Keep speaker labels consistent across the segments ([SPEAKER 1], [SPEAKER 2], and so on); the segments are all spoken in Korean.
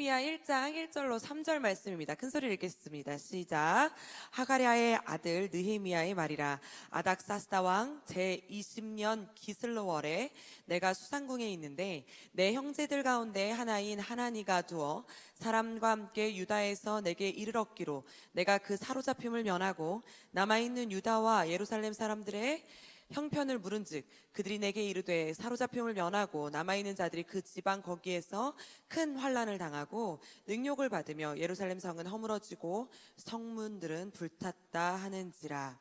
[SPEAKER 1] 느헤미야 1장 1절로 3절 말씀입니다. 큰 소리를 읽겠습니다. 시작. 하가랴의 아들 느헤미야의 말이라. 아닥사스다 왕 제20년 기슬로월에 내가 수상궁에 있는데 내 형제들 가운데 하나인 하나니가 두어 사람과 함께 유다에서 내게 이르렀기로 내가 그 사로잡힘을 면하고 남아있는 유다와 예루살렘 사람들의 형편을 물은즉 그들이 내게 이르되 사로잡힘을 면하고 남아있는 자들이 그 지방 거기에서 큰 환난을 당하고 능욕을 받으며 예루살렘 성은 허물어지고 성문들은 불탔다 하는지라.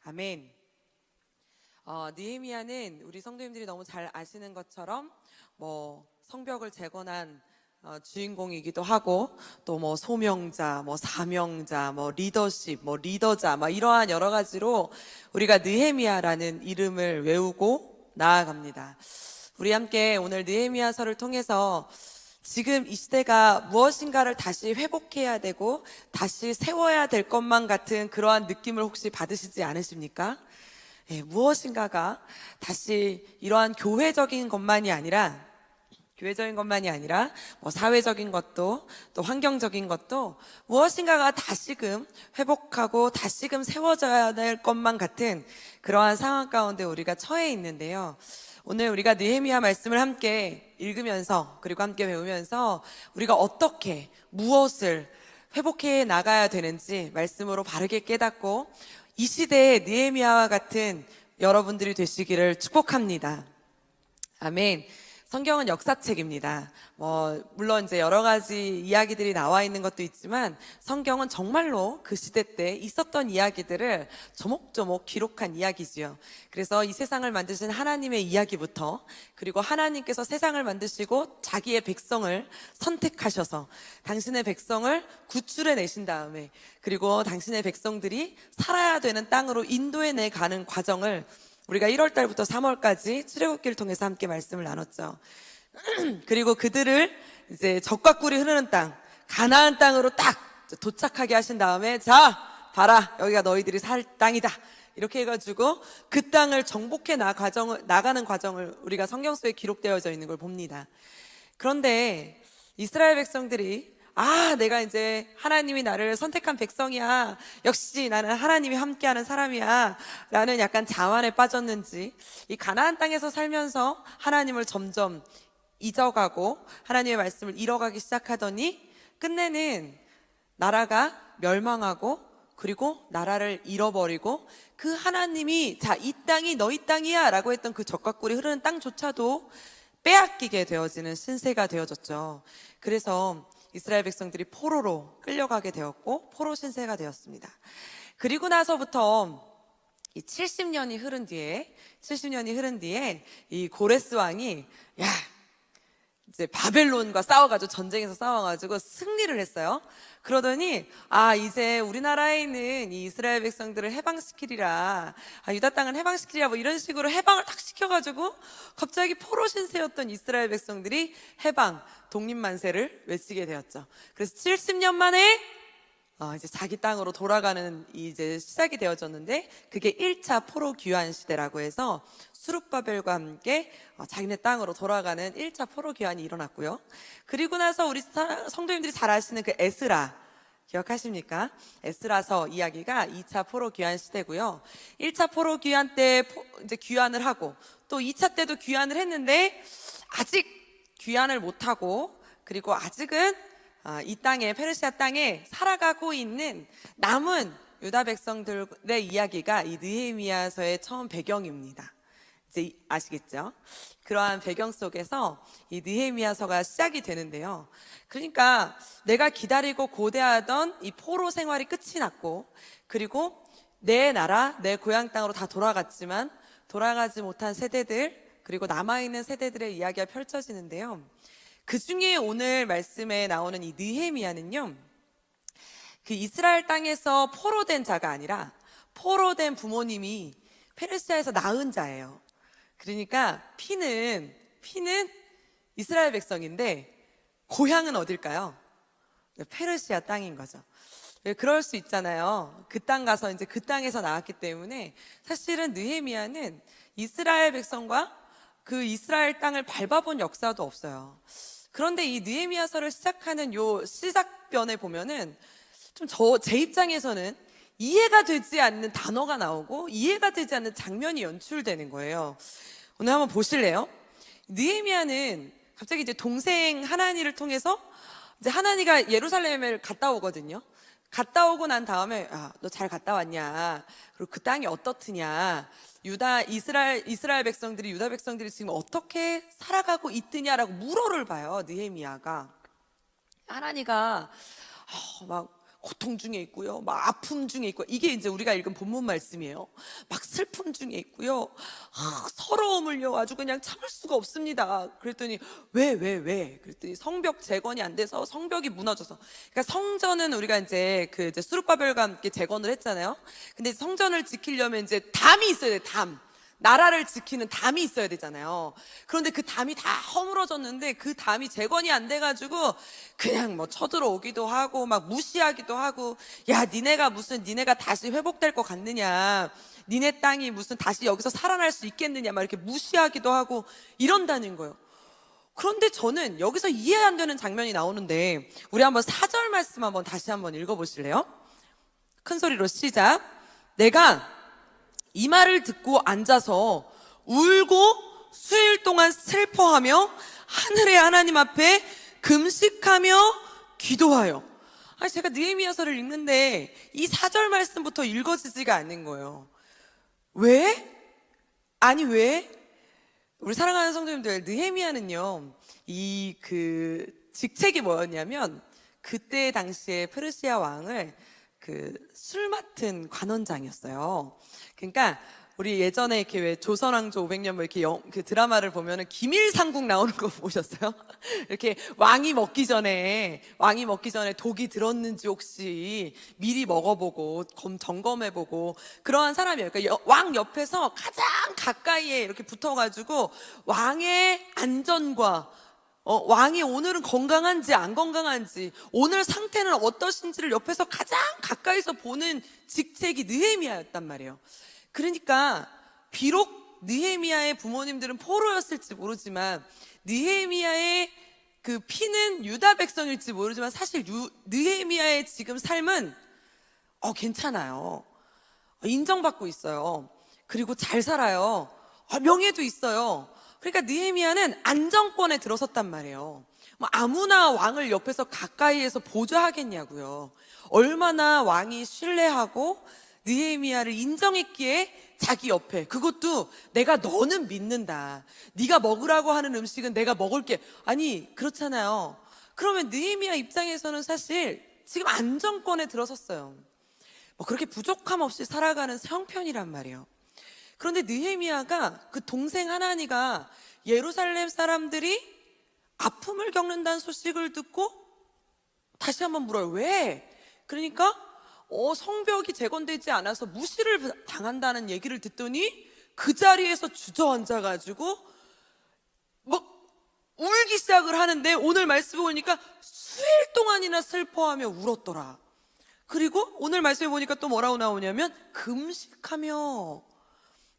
[SPEAKER 1] 아멘. 느헤미야는 우리 성도님들이 너무 잘 아시는 것처럼 성벽을 재건한 주인공이기도 하고 또 소명자, 사명자, 리더십, 리더자 이러한 여러 가지로 우리가 느헤미야라는 이름을 외우고 나아갑니다. 우리 함께 오늘 느헤미야서를 통해서 지금 이 시대가 무엇인가를 다시 회복해야 되고 다시 세워야 될 것만 같은 그러한 느낌을 혹시 받으시지 않으십니까? 무엇인가가 다시 이러한 교회적인 것만이 아니라 사회적인 것도 또 환경적인 것도 무엇인가가 다시금 회복하고 다시금 세워져야 될 것만 같은 그러한 상황 가운데 우리가 처해 있는데요. 오늘 우리가 느헤미야 말씀을 함께 읽으면서 그리고 함께 배우면서 우리가 어떻게 무엇을 회복해 나가야 되는지 말씀으로 바르게 깨닫고 이 시대의 느헤미야와 같은 여러분들이 되시기를 축복합니다. 아멘. 성경은 역사책입니다. 물론 이제 여러 가지 이야기들이 나와 있는 것도 있지만 성경은 정말로 그 시대 때 있었던 이야기들을 조목조목 기록한 이야기지요. 그래서 이 세상을 만드신 하나님의 이야기부터 그리고 하나님께서 세상을 만드시고 자기의 백성을 선택하셔서 당신의 백성을 구출해 내신 다음에 그리고 당신의 백성들이 살아야 되는 땅으로 인도해 내 가는 과정을 우리가 1월 달부터 3월까지 출애굽기를 통해서 함께 말씀을 나눴죠. 그리고 그들을 이제 젖과 꿀이 흐르는 땅, 가나안 땅으로 딱 도착하게 하신 다음에 자, 봐라, 여기가 너희들이 살 땅이다. 이렇게 해가지고 그 땅을 정복해 나가는 과정을 우리가 성경 속에 기록되어져 있는 걸 봅니다. 그런데 이스라엘 백성들이 내가 이제 하나님이 나를 선택한 백성이야. 역시 나는 하나님이 함께하는 사람이야. 라는 약간 자만에 빠졌는지 이 가나안 땅에서 살면서 하나님을 점점 잊어가고 하나님의 말씀을 잃어가기 시작하더니 끝내는 나라가 멸망하고 그리고 나라를 잃어버리고 그 하나님이 자, 이 땅이 너희 땅이야 라고 했던 그 젖과 꿀이 흐르는 땅조차도 빼앗기게 되어지는 신세가 되어졌죠. 그래서 이스라엘 백성들이 포로로 끌려가게 되었고 포로 신세가 되었습니다. 그리고 나서부터 이 70년이 흐른 뒤에 이 고레스 왕이 이제 바벨론과 싸워가지고 전쟁에서 싸워가지고 승리를 했어요. 그러더니 이제 우리나라에 있는 이 이스라엘 백성들을 해방시키리라, 유다 땅을 해방시키리라 이런 식으로 해방을 딱 시켜가지고 갑자기 포로 신세였던 이스라엘 백성들이 해방 독립만세를 외치게 되었죠. 그래서 70년 만에 이제 자기 땅으로 돌아가는 이제 시작이 되어졌는데 그게 1차 포로 귀환 시대라고 해서 수룹바벨과 함께 자기네 땅으로 돌아가는 1차 포로 귀환이 일어났고요. 그리고 나서 우리 성도님들이 잘 아시는 그 에스라 기억하십니까? 에스라서 이야기가 2차 포로 귀환 시대고요. 1차 포로 귀환 때 이제 귀환을 하고 또 2차 때도 귀환을 했는데 아직 귀환을 못하고 그리고 아직은 이 땅에 페르시아 땅에 살아가고 있는 남은 유다 백성들의 이야기가 이 느헤미야서의 처음 배경입니다. 이제 아시겠죠? 그러한 배경 속에서 이 느헤미야서가 시작이 되는데요. 그러니까 내가 기다리고 고대하던 이 포로 생활이 끝이 났고 그리고 내 나라, 내 고향 땅으로 다 돌아갔지만 돌아가지 못한 세대들 그리고 남아있는 세대들의 이야기가 펼쳐지는데요. 그 중에 오늘 말씀에 나오는 이 느헤미야는요, 그 이스라엘 땅에서 포로된 자가 아니라 포로된 부모님이 페르시아에서 낳은 자예요. 그러니까 피는 이스라엘 백성인데 고향은 어딜까요? 페르시아 땅인 거죠. 그럴 수 있잖아요. 그 땅 가서 이제 그 땅에서 나왔기 때문에 사실은 느헤미야는 이스라엘 백성과 그 이스라엘 땅을 밟아본 역사도 없어요. 그런데 이 느헤미야서를 시작하는 요 시작변에 보면은 좀 제 입장에서는 이해가 되지 않는 단어가 나오고 이해가 되지 않는 장면이 연출되는 거예요. 오늘 한번 보실래요? 느헤미야는 갑자기 이제 동생 하나니를 통해서 이제 하나니가 예루살렘을 갔다 오거든요. 갔다 오고 난 다음에 너 잘 갔다 왔냐? 그리고 그 땅이 어떻느냐? 이스라엘 백성들이 유다 백성들이 지금 어떻게 살아가고 있느냐라고 물어를 봐요. 느헤미야가. 하나니가 막 고통 중에 있고요, 막 아픔 중에 있고, 이게 이제 우리가 읽은 본문 말씀이에요. 막 슬픔 중에 있고요, 서러움을요 아주 그냥 참을 수가 없습니다. 그랬더니 왜? 그랬더니 성벽 재건이 안 돼서 성벽이 무너져서. 그러니까 성전은 우리가 이제 이제 스룹바벨과 함께 재건을 했잖아요. 근데 성전을 지키려면 이제 담이 있어야 돼. 담. 나라를 지키는 담이 있어야 되잖아요. 그런데 그 담이 다 허물어졌는데 그 담이 재건이 안 돼가지고 그냥 뭐 쳐들어오기도 하고 막 무시하기도 하고, 야 니네가 다시 회복될 것 같느냐, 니네 땅이 무슨 다시 여기서 살아날 수 있겠느냐 막 이렇게 무시하기도 하고 이런다는 거예요. 그런데 저는 여기서 이해 안 되는 장면이 나오는데, 우리 한번 4절 말씀 한번 다시 한번 읽어보실래요? 큰 소리로 시작. 내가 이 말을 듣고 앉아서 울고 수일 동안 슬퍼하며 하늘의 하나님 앞에 금식하며 기도하여. 아니, 제가 느헤미야서를 읽는데 이 4절 말씀부터 읽어지지가 않는 거예요. 왜? 아니 왜? 우리 사랑하는 성도님들, 느헤미야는요 직책이 뭐였냐면, 그때 당시에 페르시아 왕을 술 맡은 관원장이었어요. 그러니까 우리 예전에 이렇게 왜 조선왕조 500년 뭐 이렇게 그 드라마를 보면은 기밀상국 나오는 거 보셨어요? 이렇게 왕이 먹기 전에 독이 들었는지 혹시 미리 먹어보고 점검해보고 그러한 사람이에요. 그러니까 왕 옆에서 가장 가까이에 이렇게 붙어가지고 왕의 안전과 왕이 오늘은 건강한지 안 건강한지, 오늘 상태는 어떠신지를 옆에서 가장 가까이서 보는 직책이 느헤미야였단 말이에요. 그러니까 비록 느헤미야의 부모님들은 포로였을지 모르지만, 느헤미야의 그 피는 유다 백성일지 모르지만, 사실 느헤미야의 지금 삶은 괜찮아요. 인정받고 있어요. 그리고 잘 살아요. 명예도 있어요. 그러니까 느헤미야는 안정권에 들어섰단 말이에요. 뭐 아무나 왕을 옆에서 가까이에서 보좌하겠냐고요. 얼마나 왕이 신뢰하고 느헤미야를 인정했기에 자기 옆에, 그것도 내가 너는 믿는다, 네가 먹으라고 하는 음식은 내가 먹을게. 아니 그렇잖아요. 그러면 느헤미야 입장에서는 사실 지금 안정권에 들어섰어요. 뭐 그렇게 부족함 없이 살아가는 형편이란 말이에요. 그런데 느헤미야가 그 동생 하나니가 예루살렘 사람들이 아픔을 겪는다는 소식을 듣고 다시 한번 물어요. 왜? 그러니까 성벽이 재건되지 않아서 무시를 당한다는 얘기를 듣더니 그 자리에서 주저앉아가지고 막 울기 시작을 하는데, 오늘 말씀을 보니까 수일 동안이나 슬퍼하며 울었더라. 그리고 오늘 말씀에 보니까 또 뭐라고 나오냐면 금식하며.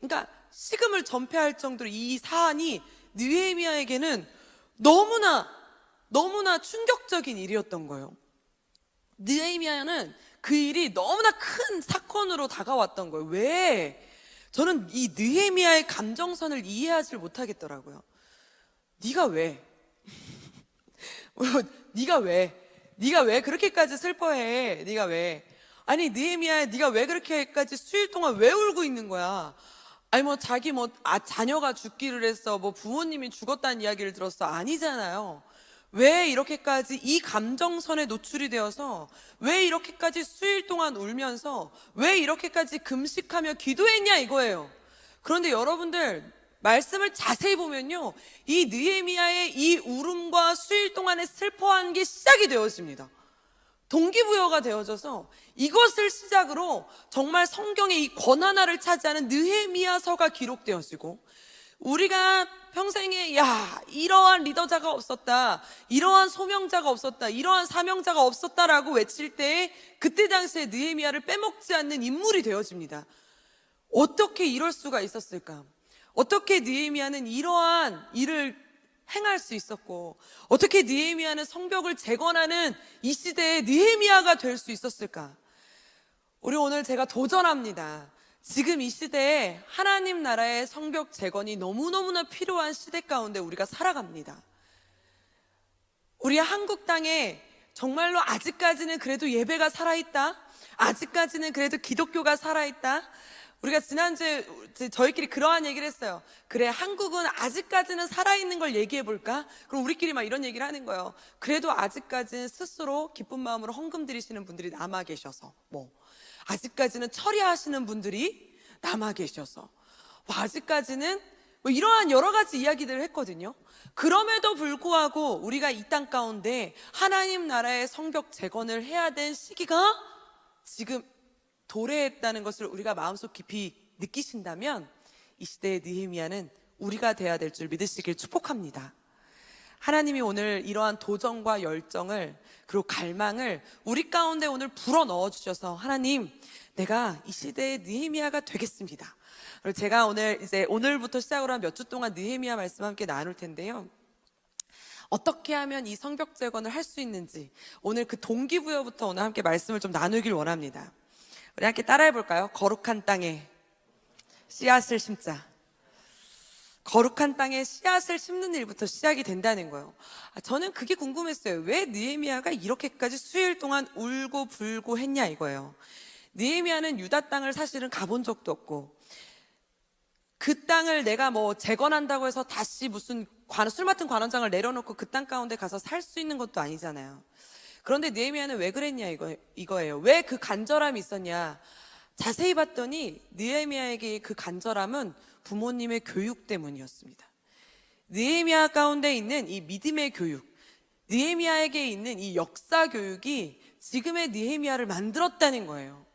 [SPEAKER 1] 그러니까 식음을 전폐할 정도로 이 사안이 느헤미야에게는 너무나 충격적인 일이었던 거예요. 느헤미야는 그 일이 너무나 큰 사건으로 다가왔던 거예요. 왜? 저는 이 느헤미야의 감정선을 이해하지를 못하겠더라고요. 네가 왜? 네가 왜 그렇게까지 슬퍼해? 네가 왜? 아니 느헤미야, 네가 왜 그렇게까지 수일 동안 왜 울고 있는 거야? 아니 자기 자녀가 죽기를 했어, 부모님이 죽었다는 이야기를 들었어, 아니잖아요. 왜 이렇게까지 이 감정선에 노출이 되어서, 왜 이렇게까지 수일 동안 울면서, 왜 이렇게까지 금식하며 기도했냐 이거예요. 그런데 여러분들 말씀을 자세히 보면요, 이 느헤미야의 이 울음과 수일 동안의 슬퍼한 게 시작이 되어집니다. 동기부여가 되어져서 이것을 시작으로 정말 성경의 이 권하나를 차지하는 느헤미야서가 기록되어지고, 우리가 평생에 이러한 리더자가 없었다, 이러한 소명자가 없었다, 이러한 사명자가 없었다라고 외칠 때 그때 당시에 느헤미야를 빼먹지 않는 인물이 되어집니다. 어떻게 이럴 수가 있었을까? 어떻게 느헤미야는 이러한 일을 행할 수 있었고, 어떻게 느헤미야는 성벽을 재건하는 이 시대의 느헤미야가 될 수 있었을까? 우리 오늘 제가 도전합니다. 지금 이 시대에 하나님 나라의 성벽 재건이 너무너무나 필요한 시대 가운데 우리가 살아갑니다. 우리 한국 땅에 정말로 아직까지는 그래도 예배가 살아있다, 아직까지는 그래도 기독교가 살아있다. 우리가 지난주에 저희끼리 그러한 얘기를 했어요. 그래, 한국은 아직까지는 살아있는 걸 얘기해 볼까? 그럼 우리끼리 막 이런 얘기를 하는 거예요. 그래도 아직까지는 스스로 기쁜 마음으로 헌금 드리시는 분들이 남아 계셔서, 아직까지는 처리하시는 분들이 남아 계셔서, 아직까지는 이러한 여러 가지 이야기들을 했거든요. 그럼에도 불구하고 우리가 이 땅 가운데 하나님 나라의 성벽 재건을 해야 될 시기가 지금 도래했다는 것을 우리가 마음속 깊이 느끼신다면, 이 시대의 느헤미야는 우리가 돼야 될 줄 믿으시길 축복합니다. 하나님이 오늘 이러한 도전과 열정을, 그리고 갈망을 우리 가운데 오늘 불어 넣어 주셔서, 하나님, 내가 이 시대의 느헤미야가 되겠습니다. 그리고 제가 오늘부터 시작으로 한 몇 주 동안 느헤미야 말씀 함께 나눌 텐데요. 어떻게 하면 이 성벽 재건을 할 수 있는지, 오늘 그 동기부여부터 오늘 함께 말씀을 좀 나누길 원합니다. 우리 함께 따라해 볼까요? 거룩한 땅에 씨앗을 심자. 거룩한 땅에 씨앗을 심는 일부터 시작이 된다는 거예요. 저는 그게 궁금했어요. 왜 느헤미야가 이렇게까지 수일 동안 울고 불고 했냐 이거예요. 느헤미야는 유다 땅을 사실은 가본 적도 없고, 그 땅을 내가 재건한다고 해서 다시 무슨 술 맡은 관원장을 내려놓고 그 땅 가운데 가서 살 수 있는 것도 아니잖아요. 그런데 느헤미야는 왜 그랬냐 이거예요. 왜 그 간절함이 있었냐? 자세히 봤더니 느헤미야에게 그 간절함은 부모님의 교육 때문이었습니다. 느헤미야 가운데 있는 이 믿음의 교육, 느헤미야에게 있는 이 역사 교육이 지금의 느헤미야를 만들었다는 거예요.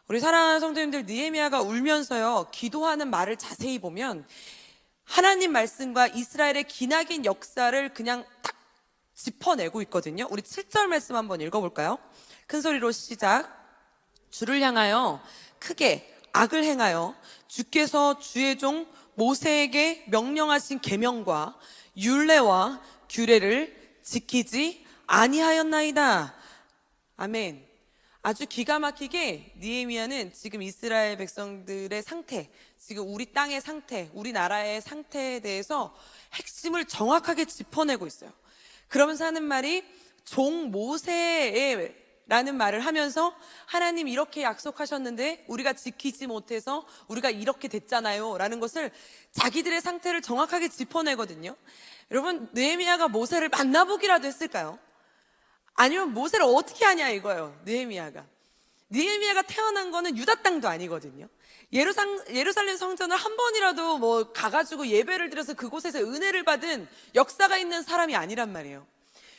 [SPEAKER 1] 우리 사랑하는 성도님들, 느헤미야가 울면서요 기도하는 말을 자세히 보면 하나님 말씀과 이스라엘의 기나긴 역사를 그냥 딱 짚어내고 있거든요. 우리 7절 말씀 한번 읽어볼까요? 큰 소리로 시작. 주를 향하여 크게 악을 행하여 주께서 주의 종 모세에게 명령하신 계명과 율례와 규례를 지키지 아니하였나이다. 아멘. 아주 기가 막히게 느헤미야는 지금 이스라엘 백성들의 상태, 지금 우리 땅의 상태, 우리나라의 상태에 대해서 핵심을 정확하게 짚어내고 있어요. 그러면서 하는 말이 종 모세의 라는 말을 하면서, 하나님 이렇게 약속하셨는데 우리가 지키지 못해서 우리가 이렇게 됐잖아요 라는 것을, 자기들의 상태를 정확하게 짚어내거든요. 여러분, 느헤미야가 모세를 만나보기라도 했을까요? 아니면 모세를 어떻게 하냐 이거예요. 느헤미야가 태어난 거는 유다 땅도 아니거든요. 예루살렘 성전을 한 번이라도 가가지고 예배를 드려서 그곳에서 은혜를 받은 역사가 있는 사람이 아니란 말이에요.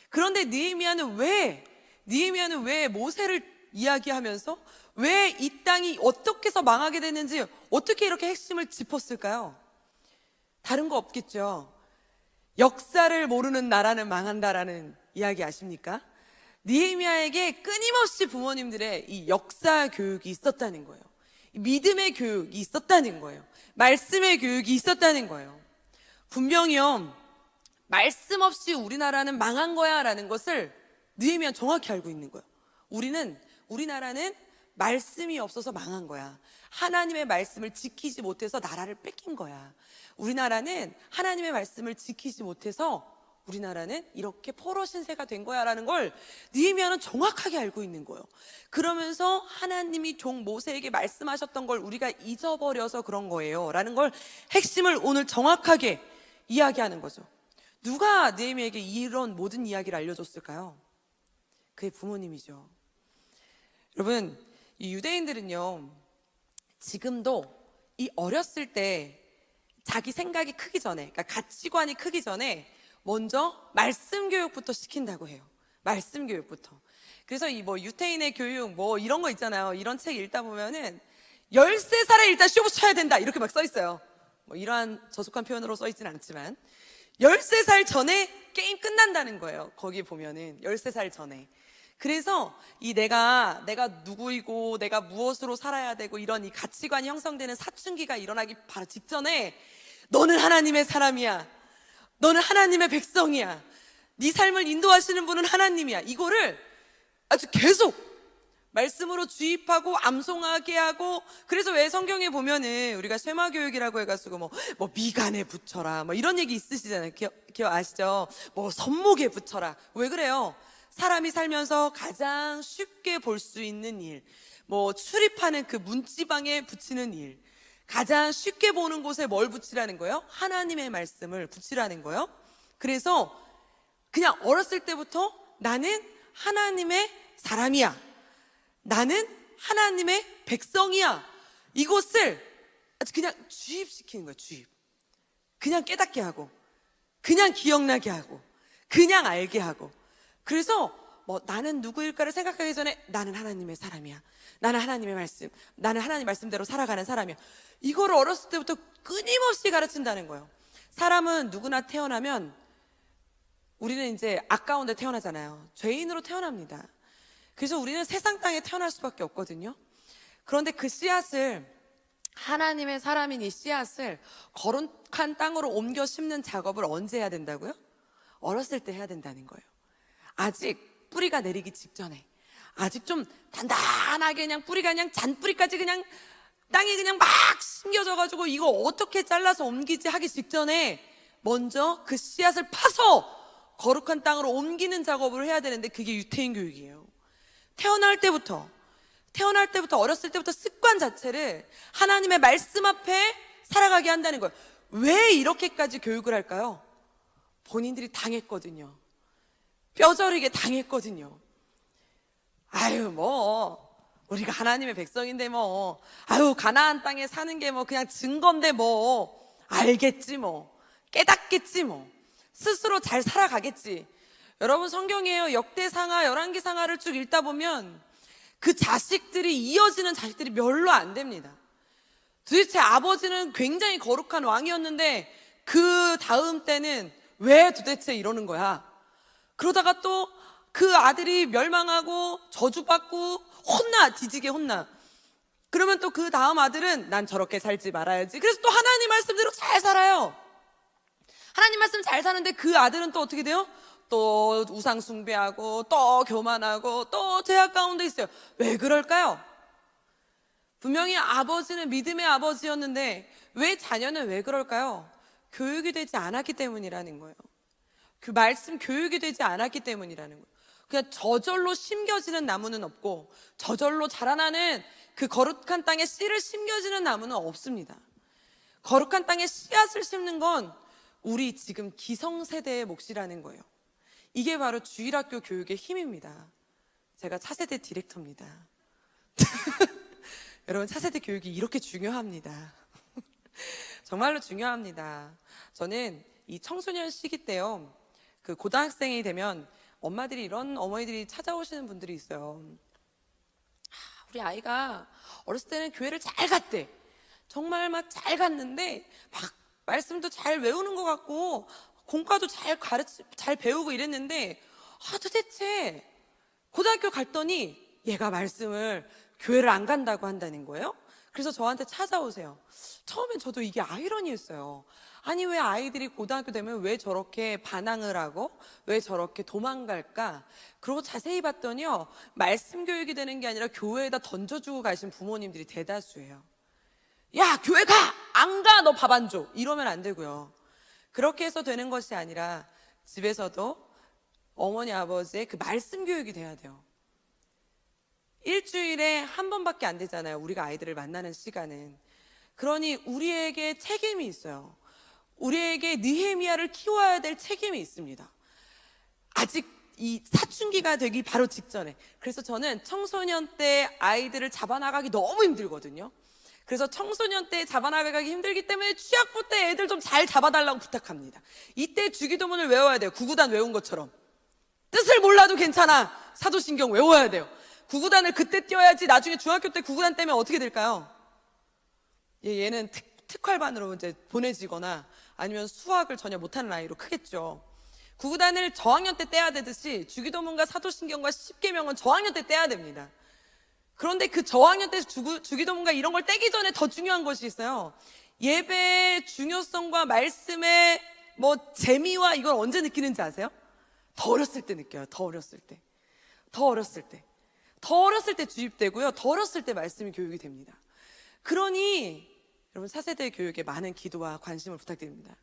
[SPEAKER 1] 그런데 느헤미야는 왜 모세를 이야기하면서 왜 이 땅이 어떻게 해서 망하게 됐는지 어떻게 이렇게 핵심을 짚었을까요? 다른 거 없겠죠. 역사를 모르는 나라는 망한다라는 이야기 아십니까? 느헤미야에게 끊임없이 부모님들의 이 역사 교육이 있었다는 거예요. 믿음의 교육이 있었다는 거예요. 말씀의 교육이 있었다는 거예요. 분명히요, 말씀 없이 우리나라는 망한 거야 라는 것을 느헤미야는 정확히 알고 있는 거예요. 우리나라는 말씀이 없어서 망한 거야. 하나님의 말씀을 지키지 못해서 나라를 뺏긴 거야. 우리나라는 하나님의 말씀을 지키지 못해서 우리나라는 이렇게 포로 신세가 된 거야 라는 걸 느헤미야는 정확하게 알고 있는 거예요. 그러면서 하나님이 종 모세에게 말씀하셨던 걸 우리가 잊어버려서 그런 거예요 라는 걸, 핵심을 오늘 정확하게 이야기하는 거죠. 누가 느헤미야에게 이런 모든 이야기를 알려줬을까요? 그의 부모님이죠. 여러분, 이 유대인들은요 지금도 이 어렸을 때 자기 생각이 크기 전에, 그러니까 가치관이 크기 전에 먼저 말씀 교육부터 시킨다고 해요. 말씀 교육부터. 그래서 이 유태인의 교육 이런 거 있잖아요. 이런 책 읽다 보면은 13살에 일단 쇼부 쳐야 된다 이렇게 막 써 있어요. 이러한 저속한 표현으로 써 있지는 않지만 13살 전에 게임 끝난다는 거예요. 거기 보면은 13살 전에. 그래서 내가 누구이고 내가 무엇으로 살아야 되고 이런 이 가치관이 형성되는 사춘기가 일어나기 바로 직전에 너는 하나님의 사람이야. 너는 하나님의 백성이야. 네 삶을 인도하시는 분은 하나님이야. 이거를 아주 계속 말씀으로 주입하고 암송하게 하고, 그래서 왜 성경에 보면은 우리가 쇠마 교육이라고 해가지고 뭐 미간에 붙여라 뭐 이런 얘기 있으시잖아요. 기억 아시죠? 뭐 손목에 붙여라. 왜 그래요? 사람이 살면서 가장 쉽게 볼 수 있는 일, 뭐 출입하는 그 문지방에 붙이는 일, 가장 쉽게 보는 곳에 뭘 붙이라는 거예요? 하나님의 말씀을 붙이라는 거예요. 그래서 그냥 어렸을 때부터 나는 하나님의 사람이야, 나는 하나님의 백성이야, 이것을 아주 그냥 주입시키는 거예요. 주입. 그냥 깨닫게 하고, 그냥 기억나게 하고, 그냥 알게 하고. 그래서 뭐 나는 누구일까를 생각하기 전에 나는 하나님의 사람이야, 나는 하나님의 말씀, 나는 하나님 말씀대로 살아가는 사람이야, 이거를 어렸을 때부터 끊임없이 가르친다는 거예요. 사람은 누구나 태어나면 우리는 이제 아까운 데 태어나잖아요. 죄인으로 태어납니다. 그래서 우리는 세상 땅에 태어날 수밖에 없거든요. 그런데 그 씨앗을, 하나님의 사람인 이 씨앗을 거룩한 땅으로 옮겨 심는 작업을 언제 해야 된다고요? 어렸을 때 해야 된다는 거예요. 아직 뿌리가 내리기 직전에, 아직 좀 단단하게 그냥 뿌리가 그냥 잔뿌리까지 그냥 땅에 그냥 막 심겨져가지고 이거 어떻게 잘라서 옮기지 하기 직전에 먼저 그 씨앗을 파서 거룩한 땅으로 옮기는 작업을 해야 되는데, 그게 유태인 교육이에요. 태어날 때부터 어렸을 때부터 습관 자체를 하나님의 말씀 앞에 살아가게 한다는 거예요. 왜 이렇게까지 교육을 할까요? 본인들이 당했거든요. 뼈저리게 당했거든요. 아유 뭐 우리가 하나님의 백성인데 뭐 아유 가나안 땅에 사는 게 뭐 그냥 증거인데 뭐 알겠지, 뭐 깨닫겠지, 뭐 스스로 잘 살아가겠지. 여러분, 성경이에요. 역대상하, 열왕기상하를 쭉 읽다 보면 그 자식들이, 이어지는 자식들이 별로 안 됩니다. 도대체 아버지는 굉장히 거룩한 왕이었는데 그 다음 때는 왜 도대체 이러는 거야? 그러다가 또 그 아들이 멸망하고 저주받고 뒤지게 혼나. 그러면 또 그 다음 아들은 난 저렇게 살지 말아야지. 그래서 또 하나님 말씀대로 잘 살아요. 하나님 말씀 잘 사는데 그 아들은 또 어떻게 돼요? 또 우상 숭배하고 또 교만하고 또 죄악 가운데 있어요. 왜 그럴까요? 분명히 아버지는 믿음의 아버지였는데 왜 자녀는 왜 그럴까요? 교육이 되지 않았기 때문이라는 거예요. 그 말씀 교육이 되지 않았기 때문이라는 거예요. 그냥 저절로 심겨지는 나무는 없고 저절로 자라나는 그 거룩한 땅에 씨를 심겨지는 나무는 없습니다. 거룩한 땅에 씨앗을 심는 건 우리 지금 기성세대의 몫이라는 거예요. 이게 바로 주일학교 교육의 힘입니다. 제가 차세대 디렉터입니다. 여러분, 차세대 교육이 이렇게 중요합니다. 정말로 중요합니다. 저는 이 청소년 시기 때요, 그 고등학생이 되면 엄마들이, 이런 어머니들이 찾아오시는 분들이 있어요. 우리 아이가 어렸을 때는 교회를 잘 갔대. 정말 막 잘 갔는데 막 말씀도 잘 외우는 것 같고 공과도 잘 배우고 이랬는데 도대체 고등학교 갔더니 얘가 말씀을, 교회를 안 간다고 한다는 거예요. 그래서 저한테 찾아오세요. 처음엔 저도 이게 아이러니했어요. 아니, 왜 아이들이 고등학교 되면 왜 저렇게 반항을 하고 왜 저렇게 도망갈까? 그러고 자세히 봤더니요, 말씀 교육이 되는 게 아니라 교회에다 던져주고 가신 부모님들이 대다수예요. 야, 교회 가! 안 가! 너 밥 안 줘! 이러면 안 되고요. 그렇게 해서 되는 것이 아니라 집에서도 어머니 아버지의 그 말씀 교육이 돼야 돼요. 일주일에 한 번밖에 안 되잖아요, 우리가 아이들을 만나는 시간은. 그러니 우리에게 책임이 있어요. 우리에게 느헤미야를 키워야 될 책임이 있습니다. 아직 이 사춘기가 되기 바로 직전에. 그래서 저는 청소년 때 아이들을 잡아나가기 너무 힘들거든요. 그래서 청소년 때 잡아나가기 힘들기 때문에 취학부 때 애들 좀 잘 잡아달라고 부탁합니다. 이때 주기도문을 외워야 돼요. 구구단 외운 것처럼. 뜻을 몰라도 괜찮아, 사도신경 외워야 돼요. 구구단을 그때 띄워야지 나중에 중학교 때 구구단 떼면 어떻게 될까요? 얘는 특활반으로 이제 보내지거나 아니면 수학을 전혀 못하는 아이로 크겠죠. 구구단을 저학년 때 떼야 되듯이 주기도문과 사도신경과 십계명은 저학년 때 떼야 됩니다. 그런데 그 저학년 때 주기도문과 이런 걸 떼기 전에 더 중요한 것이 있어요. 예배의 중요성과 말씀의 뭐 재미와 이걸 언제 느끼는지 아세요? 더 어렸을 때 느껴요. 더 어렸을 때. 더 어렸을 때. 더 어렸을 때 주입되고요. 더 어렸을 때 말씀이 교육이 됩니다. 그러니 여러분 차세대 교육에 많은 기도와 관심을 부탁드립니다.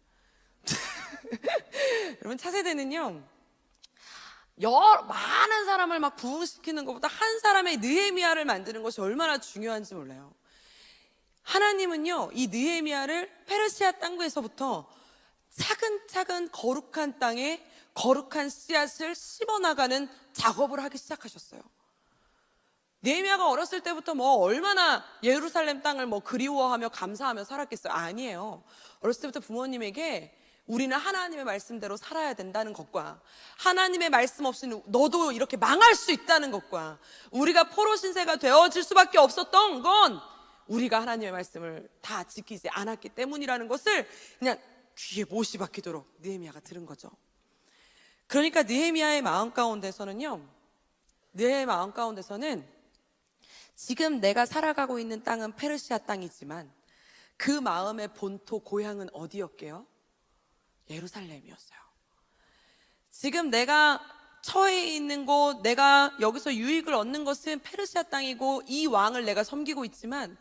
[SPEAKER 1] 여러분 차세대는요, 많은 사람을 막 부흥시키는 것보다 한 사람의 느헤미야를 만드는 것이 얼마나 중요한지 몰라요. 하나님은요, 이 느헤미야를 페르시아 땅에서부터 차근차근 거룩한 땅에 거룩한 씨앗을 심어나가는 작업을 하기 시작하셨어요. 느헤미야가 어렸을 때부터 뭐 얼마나 예루살렘 땅을 뭐 그리워하며 감사하며 살았겠어요? 아니에요. 어렸을 때부터 부모님에게 우리는 하나님의 말씀대로 살아야 된다는 것과 하나님의 말씀 없이는 너도 이렇게 망할 수 있다는 것과 우리가 포로 신세가 되어질 수밖에 없었던 건 우리가 하나님의 말씀을 다 지키지 않았기 때문이라는 것을 그냥 귀에 못이 박히도록 느헤미야가 들은 거죠. 그러니까 느헤미야의 마음 가운데서는 지금 내가 살아가고 있는 땅은 페르시아 땅이지만 그 마음의 본토 고향은 어디였게요? 예루살렘이었어요. 지금 내가 처해 있는 곳, 내가 여기서 유익을 얻는 것은 페르시아 땅이고 이 왕을 내가 섬기고 있지만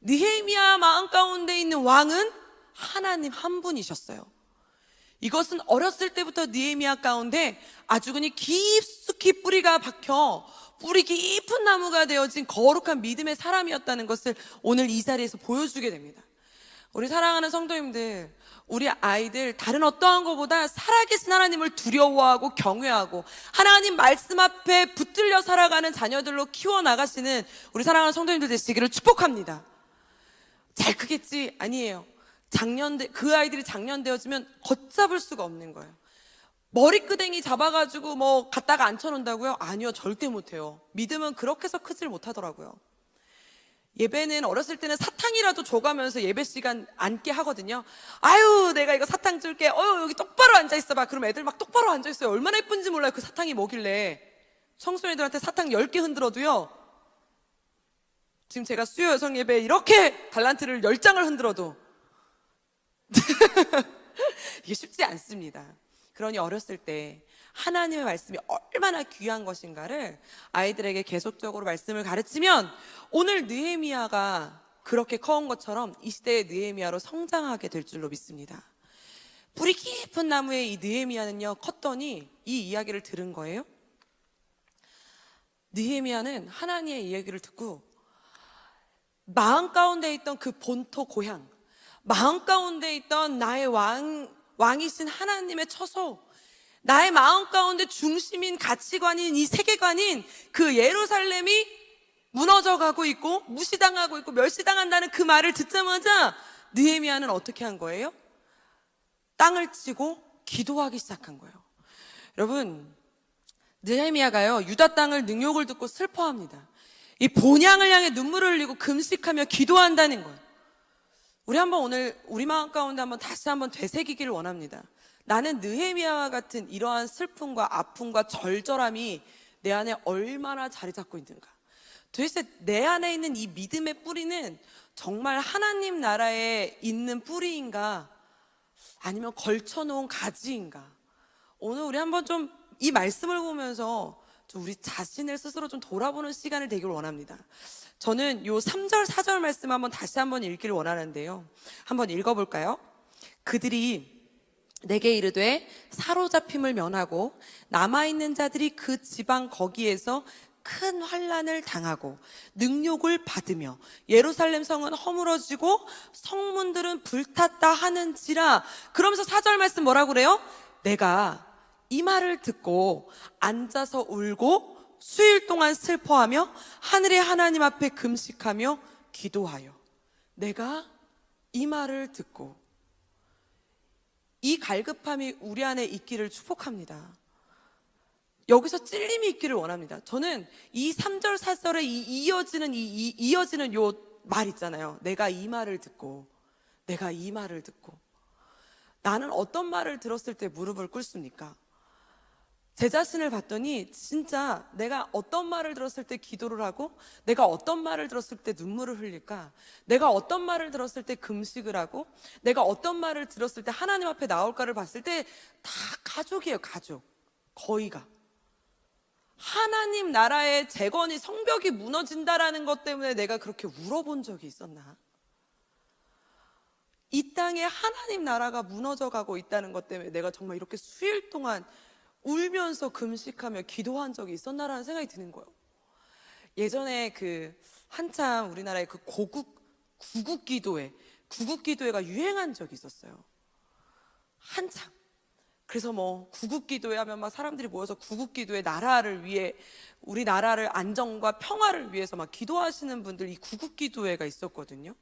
[SPEAKER 1] 느헤미야 마음 가운데 있는 왕은 하나님 한 분이셨어요. 이것은 어렸을 때부터 느헤미야 가운데 아주 그냥 깊숙이 뿌리가 박혀 뿌리 깊은 나무가 되어진 거룩한 믿음의 사람이었다는 것을 오늘 이 자리에서 보여주게 됩니다. 우리 사랑하는 성도님들, 우리 아이들 다른 어떠한 것보다 살아계신 하나님을 두려워하고 경외하고 하나님 말씀 앞에 붙들려 살아가는 자녀들로 키워나가시는 우리 사랑하는 성도님들 되시기를 축복합니다. 잘 크겠지? 아니에요. 그 아이들이 장년 되어지면 걷잡을 수가 없는 거예요. 머리끄댕이 잡아가지고 뭐 갖다가 앉혀놓는다고요? 아니요, 절대 못해요. 믿음은 그렇게 해서 크질 못하더라고요. 예배는 어렸을 때는 사탕이라도 줘가면서 예배 시간 앉게 하거든요. 아유, 내가 이거 사탕 줄게. 여기 똑바로 앉아있어봐. 그럼 애들 막 똑바로 앉아있어요. 얼마나 예쁜지 몰라요. 그 사탕이 뭐길래. 청소년들한테 사탕 10개 흔들어도요, 지금 제가 수요 여성 예배에 이렇게 달란트를 10장을 흔들어도 이게 쉽지 않습니다. 그러니 어렸을 때 하나님의 말씀이 얼마나 귀한 것인가를 아이들에게 계속적으로 말씀을 가르치면 오늘 느헤미야가 그렇게 커온 것처럼 이 시대의 느헤미야로 성장하게 될 줄로 믿습니다. 뿌리 깊은 나무의 이 느헤미야는요, 컸더니 이 이야기를 들은 거예요. 느헤미야는 하나님의 이야기를 듣고 마음 가운데 있던 그 본토 고향, 마음 가운데 있던 나의 왕이신 하나님의 처소, 나의 마음 가운데 중심인 가치관인 이 세계관인 그 예루살렘이 무너져 가고 있고 무시당하고 있고 멸시당한다는 그 말을 듣자마자 느헤미야는 어떻게 한 거예요? 땅을 치고 기도하기 시작한 거예요. 여러분, 느헤미야가요, 유다 땅을 능욕을 듣고 슬퍼합니다. 이 본향을 향해 눈물을 흘리고 금식하며 기도한다는 거예요. 우리 한번 오늘 우리 마음 가운데 한번 다시 한번 되새기기를 원합니다. 나는 느헤미야와 같은 이러한 슬픔과 아픔과 절절함이 내 안에 얼마나 자리 잡고 있는가. 도대체 내 안에 있는 이 믿음의 뿌리는 정말 하나님 나라에 있는 뿌리인가, 아니면 걸쳐놓은 가지인가. 오늘 우리 한번 좀 이 말씀을 보면서 좀 우리 자신을 스스로 좀 돌아보는 시간을 되기를 원합니다. 저는 요 3절 4절 말씀 한번 다시 한번 읽기를 원하는데요, 한번 읽어볼까요? 그들이 내게 이르되 사로잡힘을 면하고 남아있는 자들이 그 지방 거기에서 큰 환난을 당하고 능욕을 받으며 예루살렘 성은 허물어지고 성문들은 불탔다 하는지라. 그러면서 4절 말씀 뭐라고 그래요? 내가 이 말을 듣고 앉아서 울고 수일 동안 슬퍼하며 하늘의 하나님 앞에 금식하며 기도하여. 내가 이 말을 듣고, 이 갈급함이 우리 안에 있기를 축복합니다. 여기서 찔림이 있기를 원합니다. 저는 이 3절 4절에 이어지는 요 말 있잖아요. 내가 이 말을 듣고, 내가 이 말을 듣고. 나는 어떤 말을 들었을 때 무릎을 꿇습니까? 제 자신을 봤더니 진짜 내가 어떤 말을 들었을 때 기도를 하고, 내가 어떤 말을 들었을 때 눈물을 흘릴까, 내가 어떤 말을 들었을 때 금식을 하고, 내가 어떤 말을 들었을 때 하나님 앞에 나올까를 봤을 때 다 가족이에요. 가족. 거의가 하나님 나라의 재건이, 성벽이 무너진다라는 것 때문에 내가 그렇게 울어본 적이 있었나? 이 땅에 하나님 나라가 무너져가고 있다는 것 때문에 내가 정말 이렇게 수일 동안 울면서 금식하며 기도한 적이 있었나라는 생각이 드는 거예요. 예전에 한참 우리나라의 구국 기도회가 유행한 적이 있었어요. 한참. 그래서 구국 기도회 하면 막 사람들이 모여서 구국 기도회, 나라를 위해, 우리 나라를 안정과 평화를 위해서 막 기도하시는 분들, 이 구국 기도회가 있었거든요.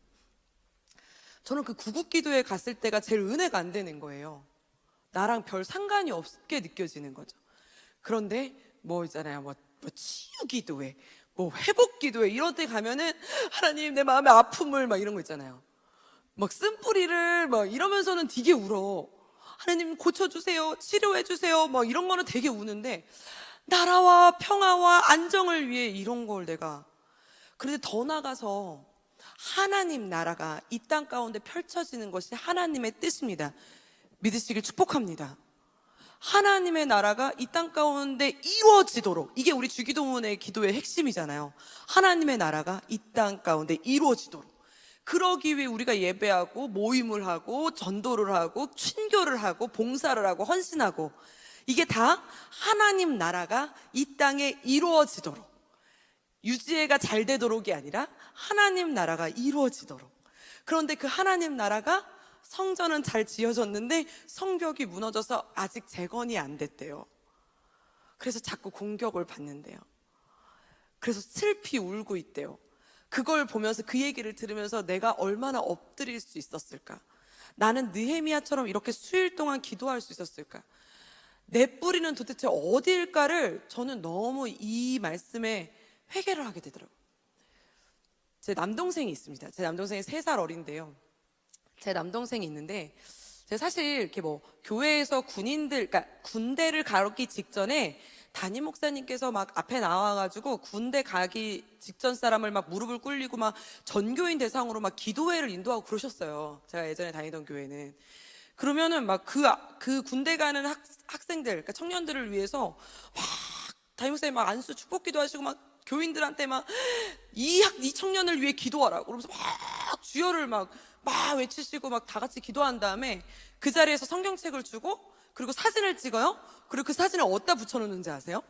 [SPEAKER 1] 저는 그 구국 기도회 갔을 때가 제일 은혜가 안 되는 거예요. 나랑 별 상관이 없게 느껴지는 거죠. 그런데 있잖아요. 치유 기도회, 회복 기도회, 이런 데 가면은 하나님 내 마음의 아픔을 막 이런 거 있잖아요. 막 쓴뿌리를 막 이러면서는 되게 울어. 하나님 고쳐주세요, 치료해주세요, 막 이런 거는 되게 우는데, 나라와 평화와 안정을 위해 이런 걸 내가. 그런데 더 나가서 하나님 나라가 이 땅 가운데 펼쳐지는 것이 하나님의 뜻입니다. 믿으시길 축복합니다. 하나님의 나라가 이 땅 가운데 이루어지도록, 이게 우리 주기도문의 기도의 핵심이잖아요. 하나님의 나라가 이 땅 가운데 이루어지도록, 그러기 위해 우리가 예배하고 모임을 하고 전도를 하고 친교를 하고 봉사를 하고 헌신하고, 이게 다 하나님 나라가 이 땅에 이루어지도록, 유지혜가 잘 되도록이 아니라 하나님 나라가 이루어지도록. 그런데 그 하나님 나라가, 성전은 잘 지어졌는데 성벽이 무너져서 아직 재건이 안 됐대요. 그래서 자꾸 공격을 받는데요. 그래서 슬피 울고 있대요. 그걸 보면서, 그 얘기를 들으면서 내가 얼마나 엎드릴 수 있었을까? 나는 느헤미야처럼 이렇게 수일 동안 기도할 수 있었을까? 내 뿌리는 도대체 어디일까를 저는 너무 이 말씀에 회개를 하게 되더라고요. 제 남동생이 있습니다. 제 남동생이 3살 어린데요. 제 남동생이 있는데, 제가 사실 이렇게 교회에서 그러니까 군대를 가기 직전에 담임 목사님께서 막 앞에 나와가지고 군대 가기 직전 사람을 막 무릎을 꿇리고 막 전교인 대상으로 막 기도회를 인도하고 그러셨어요. 제가 예전에 다니던 교회는. 그러면은 막 그 군대 가는 학생들, 그러니까 청년들을 위해서 막 담임 목사님 막 안수 축복 기도하시고 막 교인들한테 막 이 청년을 위해 기도하라고 그러면서 막 주여를 막 외치시고 막 다 같이 기도한 다음에 그 자리에서 성경책을 주고, 그리고 사진을 찍어요. 그리고 그 사진을 어디다 붙여놓는지 아세요?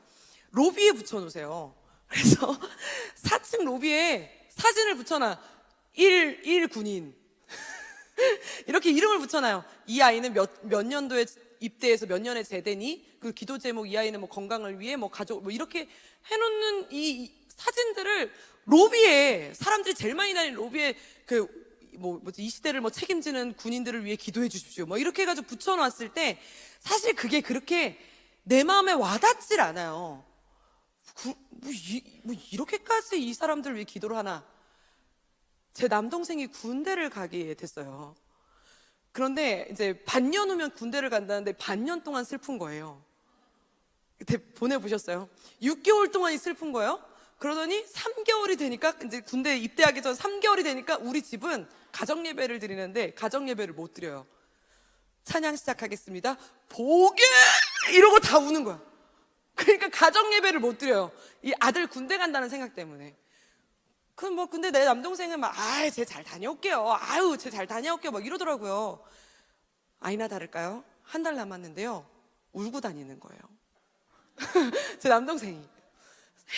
[SPEAKER 1] 로비에 붙여놓으세요. 그래서 4층 로비에 사진을 붙여놔. 1 군인 이렇게 이름을 붙여놔요. 이 아이는 몇 년도에 입대해서 몇 년에 제대니, 그 기도 제목, 이 아이는 건강을 위해 가족, 이렇게 해놓는 이 사진들을 로비에, 사람들이 제일 많이 다니는 로비에, 이 시대를 책임지는 군인들을 위해 기도해 주십시오, 이렇게 해가지고 붙여놨을 때, 사실 그게 그렇게 내 마음에 와닿질 않아요. 이렇게까지 이 사람들 위해 기도를 하나. 제 남동생이 군대를 가게 됐어요. 그런데 이제 반년 후면 군대를 간다는데 반년 동안 슬픈 거예요. 보내보셨어요? 6개월 동안이 슬픈 거예요. 그러더니 3개월이 되니까, 이제 군대 입대하기 전 3개월이 되니까 우리 집은 가정 예배를 드리는데 가정 예배를 못 드려요. 찬양 시작하겠습니다, 보게 이러고 다 우는 거야. 그러니까 가정 예배를 못 드려요. 이 아들 군대 간다는 생각 때문에. 근데 내 남동생은 쟤 잘 다녀올게요. 쟤 잘 다녀올게요. 이러더라고요. 아니나 다를까요? 한 달 남았는데요, 울고 다니는 거예요. 제 남동생이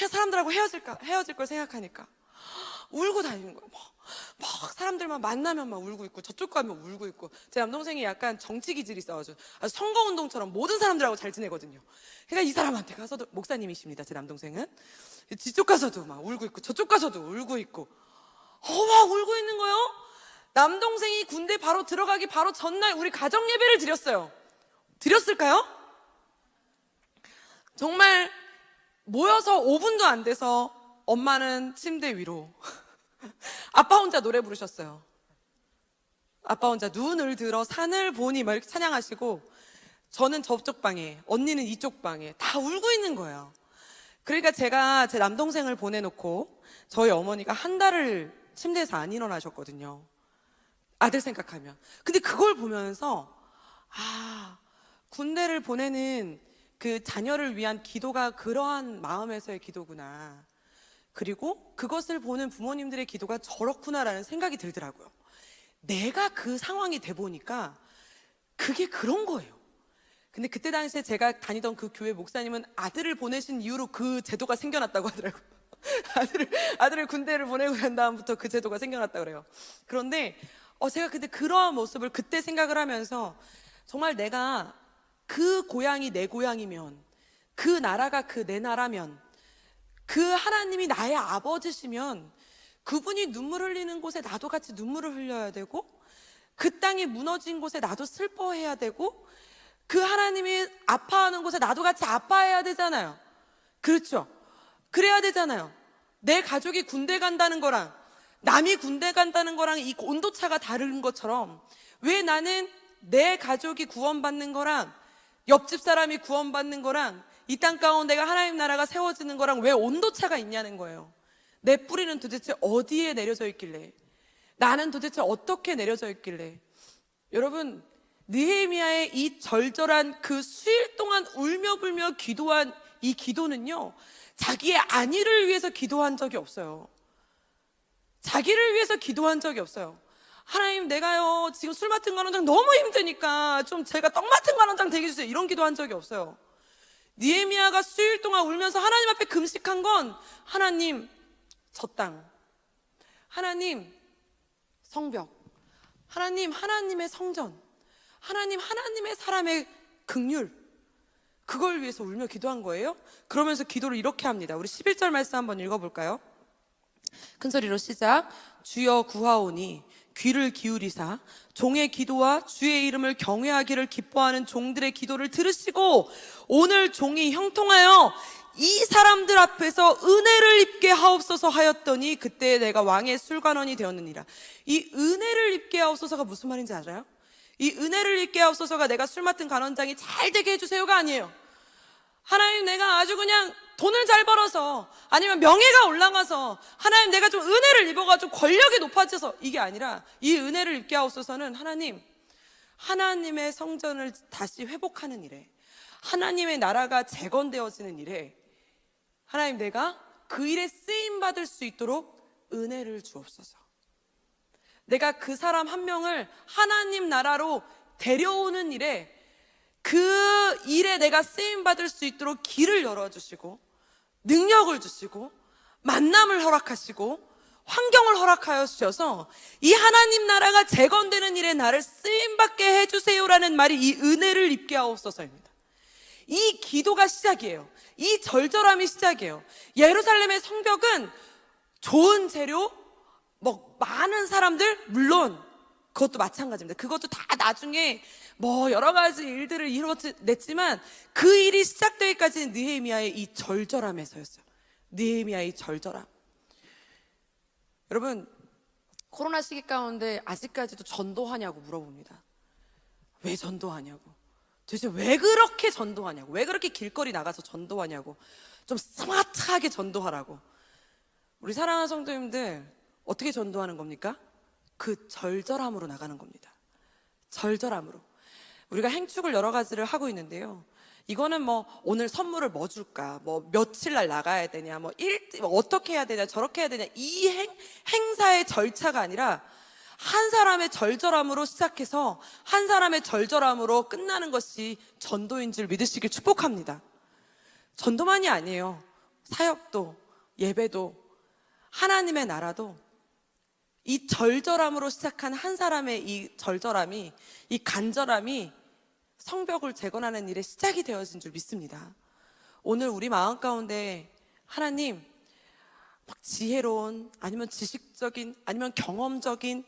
[SPEAKER 1] 사람들하고 헤어질 걸 생각하니까 울고 다니는 거예요. 막 사람들만 만나면 막 울고 있고, 저쪽 가면 울고 있고. 제 남동생이 약간 정치 기질이 있어가지고 선거운동처럼 모든 사람들하고 잘 지내거든요. 그러니까 이 사람한테 가서도, 목사님이십니다, 제 남동생은. 뒤쪽 가서도 막 울고 있고, 저쪽 가서도 울고 있고, 막 울고 있는 거예요. 남동생이 군대 바로 들어가기 바로 전날 우리 가정 예배를 드렸어요. 드렸을까요? 정말 모여서 5분도 안 돼서 엄마는 침대 위로, 아빠 혼자 노래 부르셨어요. 아빠 혼자 눈을 들어 산을 보니 막 이렇게 찬양하시고, 저는 저쪽 방에, 언니는 이쪽 방에 다 울고 있는 거예요. 그러니까 제가 제 남동생을 보내놓고 저희 어머니가 한 달을 침대에서 안 일어나셨거든요. 아들 생각하면. 근데 그걸 보면서 군대를 보내는 그 자녀를 위한 기도가 그러한 마음에서의 기도구나. 그리고 그것을 보는 부모님들의 기도가 저렇구나라는 생각이 들더라고요. 내가 그 상황이 돼 보니까 그게 그런 거예요. 근데 그때 당시에 제가 다니던 그 교회 목사님은 아들을 보내신 이후로 그 제도가 생겨났다고 하더라고요. 아들을 군대를 보내고 난 다음부터 그 제도가 생겨났다고 그래요. 그런데 제가 근데 그러한 모습을 그때 생각을 하면서 정말 내가 그 고향이 내 고향이면, 그 나라가 그 내 나라면, 그 하나님이 나의 아버지시면 그분이 눈물 흘리는 곳에 나도 같이 눈물을 흘려야 되고, 그 땅이 무너진 곳에 나도 슬퍼해야 되고, 그 하나님이 아파하는 곳에 나도 같이 아파해야 되잖아요. 그렇죠? 그래야 되잖아요. 내 가족이 군대 간다는 거랑 남이 군대 간다는 거랑 이 온도차가 다른 것처럼, 왜 나는 내 가족이 구원받는 거랑 옆집 사람이 구원받는 거랑 이 땅 가운데가 하나님 나라가 세워지는 거랑 왜 온도차가 있냐는 거예요. 내 뿌리는 도대체 어디에 내려져 있길래, 나는 도대체 어떻게 내려져 있길래. 여러분, 느헤미야의 이 절절한 그 수일 동안 울며 불며 기도한 이 기도는요, 자기의 안위를 위해서 기도한 적이 없어요. 자기를 위해서 기도한 적이 없어요. 하나님, 내가요 지금 술 맡은 관원장 너무 힘드니까 좀 제가 떡 맡은 관원장 되게 해주세요, 이런 기도한 적이 없어요. 느헤미야가 수일 동안 울면서 하나님 앞에 금식한 건, 하나님 저 땅, 하나님 성벽, 하나님 하나님의 성전, 하나님 하나님의 사람의 긍휼, 그걸 위해서 울며 기도한 거예요. 그러면서 기도를 이렇게 합니다. 우리 11절 말씀 한번 읽어볼까요? 큰 소리로 시작. 주여 구하오니 귀를 기울이사 종의 기도와 주의 이름을 경외하기를 기뻐하는 종들의 기도를 들으시고 오늘 종이 형통하여 이 사람들 앞에서 은혜를 입게 하옵소서 하였더니 그때 내가 왕의 술관원이 되었느니라. 이 은혜를 입게 하옵소서가 무슨 말인지 알아요? 이 은혜를 입게 하옵소서가 내가 술 맡은 간원장이 잘 되게 해주세요가 아니에요. 하나님, 내가 아주 그냥 돈을 잘 벌어서, 아니면 명예가 올라가서, 하나님 내가 좀 은혜를 입어가지고 권력이 높아져서, 이게 아니라 이 은혜를 입게 하옵소서는 하나님, 하나님의 성전을 다시 회복하는 일에, 하나님의 나라가 재건되어지는 일에, 하나님 내가 그 일에 쓰임받을 수 있도록 은혜를 주옵소서. 내가 그 사람 한 명을 하나님 나라로 데려오는 일에, 그 일에 내가 쓰임받을 수 있도록 길을 열어주시고 능력을 주시고 만남을 허락하시고 환경을 허락하여 주셔서 이 하나님 나라가 재건되는 일에 나를 쓰임받게 해주세요라는 말이 이 은혜를 입게 하옵소서입니다. 이 기도가 시작이에요. 이 절절함이 시작이에요. 예루살렘의 성벽은 좋은 재료, 많은 사람들, 물론 그것도 마찬가지입니다. 그것도 다 나중에 여러 가지 일들을 이뤄냈지만 그 일이 시작되기까지는 느헤미야의 이 절절함에서였어요. 느헤미야의 절절함. 여러분, 코로나 시기 가운데 아직까지도 전도하냐고 물어봅니다. 왜 전도하냐고, 도대체 왜 그렇게 전도하냐고, 왜 그렇게 길거리 나가서 전도하냐고, 좀 스마트하게 전도하라고. 우리 사랑하는 성도님들, 어떻게 전도하는 겁니까? 그 절절함으로 나가는 겁니다. 절절함으로. 우리가 행축을 여러 가지를 하고 있는데요, 이거는 오늘 선물을 뭐 줄까, 며칠 날 나가야 되냐, 어떻게 해야 되냐, 저렇게 해야 되냐, 이 행사의 절차가 아니라 한 사람의 절절함으로 시작해서 한 사람의 절절함으로 끝나는 것이 전도인 줄 믿으시길 축복합니다. 전도만이 아니에요. 사역도, 예배도, 하나님의 나라도 이 절절함으로 시작한 한 사람의 이 절절함이, 이 간절함이 성벽을 재건하는 일의 시작이 되어진 줄 믿습니다. 오늘 우리 마음 가운데 하나님, 지혜로운, 아니면 지식적인, 아니면 경험적인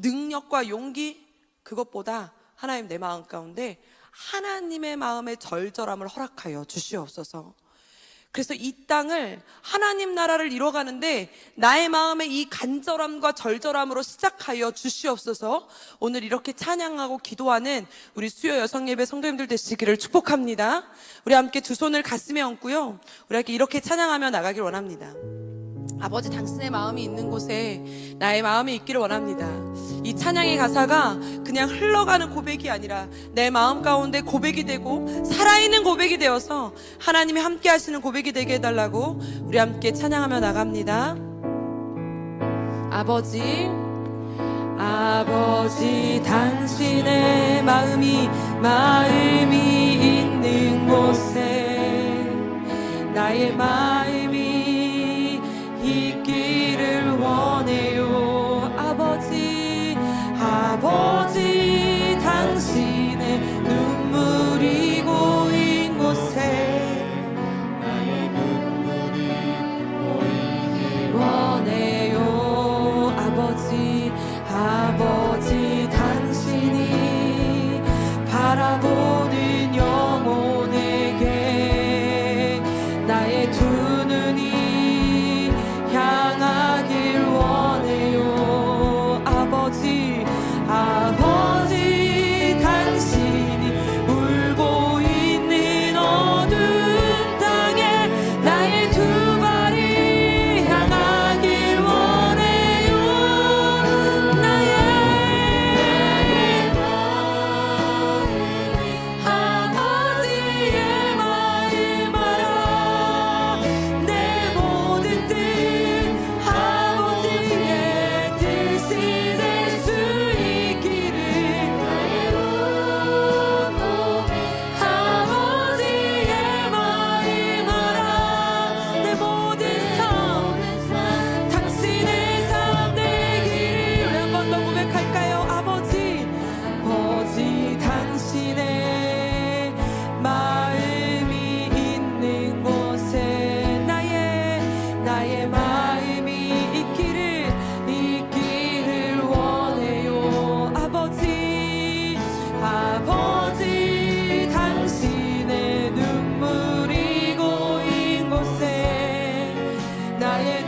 [SPEAKER 1] 능력과 용기, 그것보다 하나님, 내 마음 가운데 하나님의 마음의 절절함을 허락하여 주시옵소서. 그래서 이 땅을 하나님 나라를 이뤄가는데 나의 마음의 이 간절함과 절절함으로 시작하여 주시옵소서. 오늘 이렇게 찬양하고 기도하는 우리 수요 여성예배 성도님들 되시기를 축복합니다. 우리 함께 두 손을 가슴에 얹고요, 우리 함께 이렇게 찬양하며 나가길 원합니다. 아버지, 당신의 마음이 있는 곳에 나의 마음이 있기를 원합니다. 이 찬양의 가사가 그냥 흘러가는 고백이 아니라 내 마음 가운데 고백이 되고 살아있는 고백이 되어서 하나님이 함께 하시는 고백이 되게 해달라고 우리 함께 찬양하며 나갑니다. 아버지, 아버지, 당신의 마음이 있는 곳에 나의 마음이 있기를 원해요. 아버지, 아버지, 당신의 눈물이 고인 곳에 나의 눈물이 고이길 원해요. 아버지, 아버지, 당신이 바라보는 영혼에게 나의 두 눈이 향하길 원해요. 아버지, 아버지, 당신이 울고 있는 어두운 땅에 나의 두 발이 향하길 원해요. 나의 아버지의 마음 알아. 내 모든 뜻 아버지의 뜻이 될 수 있기를. 나의 온 아버지의 마음 알아. 내 모든 삶 당신의 삶 되기를. 우리 한 번 더 고백할까요? 아버지, 아버지, 당신의 마음이 있는 곳에 나의 마음이 있기를 원해요. 아버지, 아버지, 당신의 눈물이 고인 곳에 나의